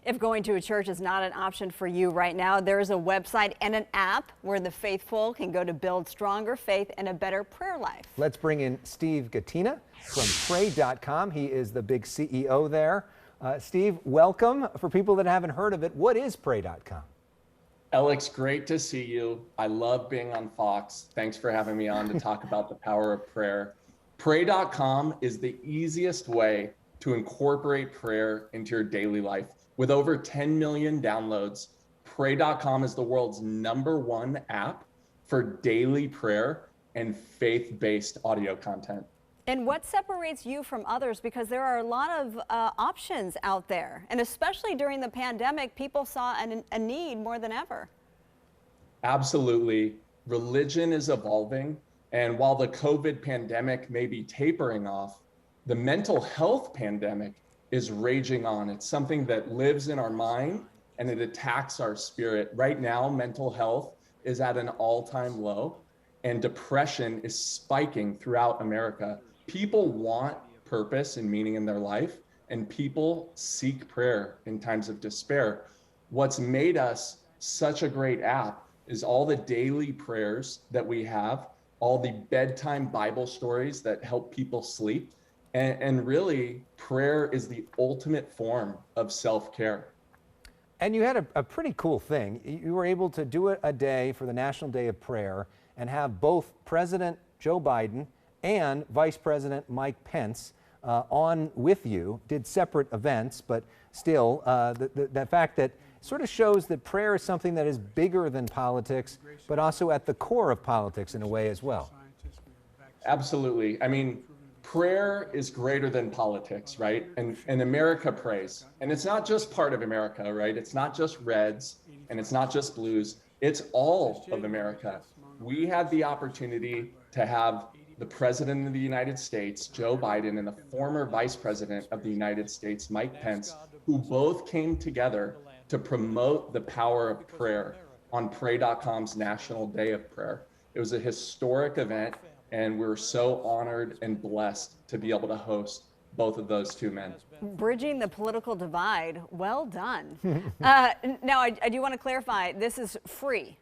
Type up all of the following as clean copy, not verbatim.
If going to a church is not an option for you right now, there is a website and an app where the faithful can go to build stronger faith and a better prayer life. Let's bring in Steve Gatena from pray.com. He is the big CEO there. Steve, welcome. For people that haven't heard of it, what is pray.com? Elex, great to see you. I love being on Fox. Thanks for having me on to talk about the power of prayer. Pray.com is the easiest way to incorporate prayer into your daily life. With over 10 million downloads, Pray.com is the world's #1 app for daily prayer and faith-based audio content. And what separates you from others? Because there are a lot of options out there, and especially during the pandemic, people saw a need more than ever. Absolutely. Religion is evolving, and while the COVID pandemic may be tapering off, the mental health pandemic is raging on. It's something that lives in our mind and it attacks our spirit. Right now, mental health is at an all-time low and depression is spiking throughout America. People want purpose and meaning in their life, and people seek prayer in times of despair. What's made us such a great app is all the daily prayers that we have, all the bedtime Bible stories that help people sleep. And really, prayer is the ultimate form of self-care. And you had a pretty cool thing. You were able to do a day for the National Day of Prayer and have both President Joe Biden and Vice President Mike Pence on with you, did separate events, but still, the fact that sort of shows that prayer is something that is bigger than politics, but also at the core of politics in a way as well. Absolutely. I mean, prayer is greater than politics, right? And America prays. And it's not just part of America, right? It's not just Reds and it's not just Blues. It's all of America. We had the opportunity to have the President of the United States, Joe Biden, and the former Vice President of the United States, Mike Pence, who both came together to promote the power of prayer on Pray.com's National Day of Prayer. It was a historic event, and we're so honored and blessed to be able to host both of those two men. Bridging the political divide, well done. Now, I do want to clarify, this is free.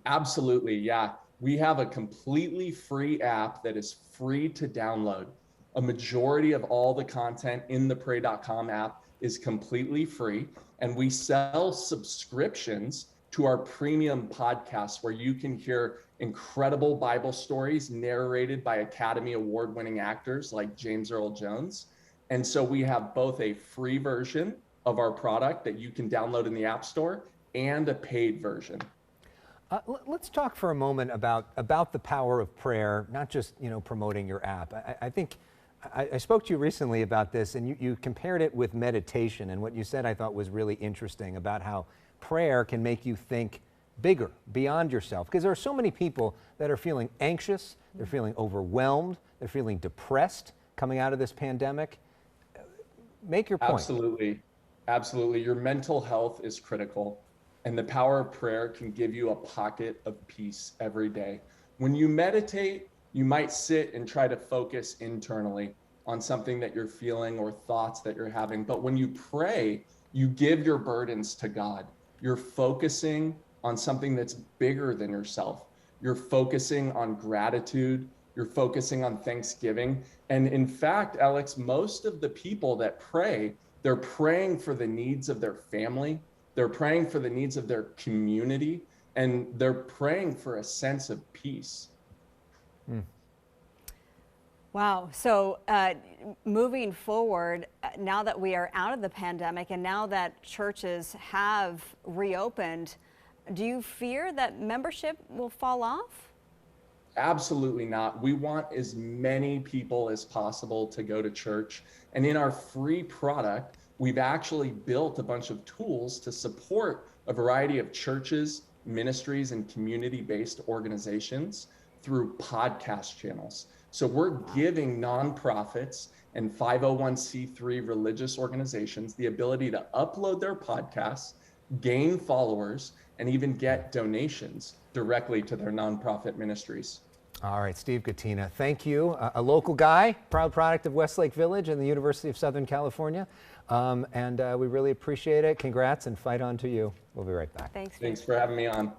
Absolutely, yeah. We have a completely free app that is free to download. A majority of all the content in the Pray.com app is completely free, and we sell subscriptions to our premium podcasts where you can hear incredible Bible stories narrated by Academy Award-winning actors like James Earl Jones. And so we have both a free version of our product that you can download in the App Store and a paid version. Let's talk for a moment about the power of prayer, not just promoting your app. I think I spoke to you recently about this, and you compared it with meditation, and what you said I thought was really interesting about how prayer can make you think bigger, beyond yourself, because there are so many people that are feeling anxious, they're feeling overwhelmed, they're feeling depressed coming out of this pandemic. Make your point. Absolutely. Absolutely. Your mental health is critical, and the power of prayer can give you a pocket of peace every day. When you meditate, you might sit and try to focus internally on something that you're feeling or thoughts that you're having. But when you pray, you give your burdens to God. You're focusing on something that's bigger than yourself. You're focusing on gratitude. You're focusing on thanksgiving. And in fact, Alex, most of the people that pray, they're praying for the needs of their family. They're praying for the needs of their community, and they're praying for a sense of peace. Wow. So moving forward, now that we are out of the pandemic and now that churches have reopened, do you fear that membership will fall off? Absolutely not. We want as many people as possible to go to church. And in our free product, we've actually built a bunch of tools to support a variety of churches, ministries, and community-based organizations through podcast channels. So we're giving nonprofits and 501c3 religious organizations the ability to upload their podcasts, gain followers, and even get donations directly to their nonprofit ministries. All right, Steve Gatena, thank you. A local guy, proud product of Westlake Village and the University of Southern California. And we really appreciate it. Congrats and fight on to you. We'll be right back. Thanks. Thanks for having me on.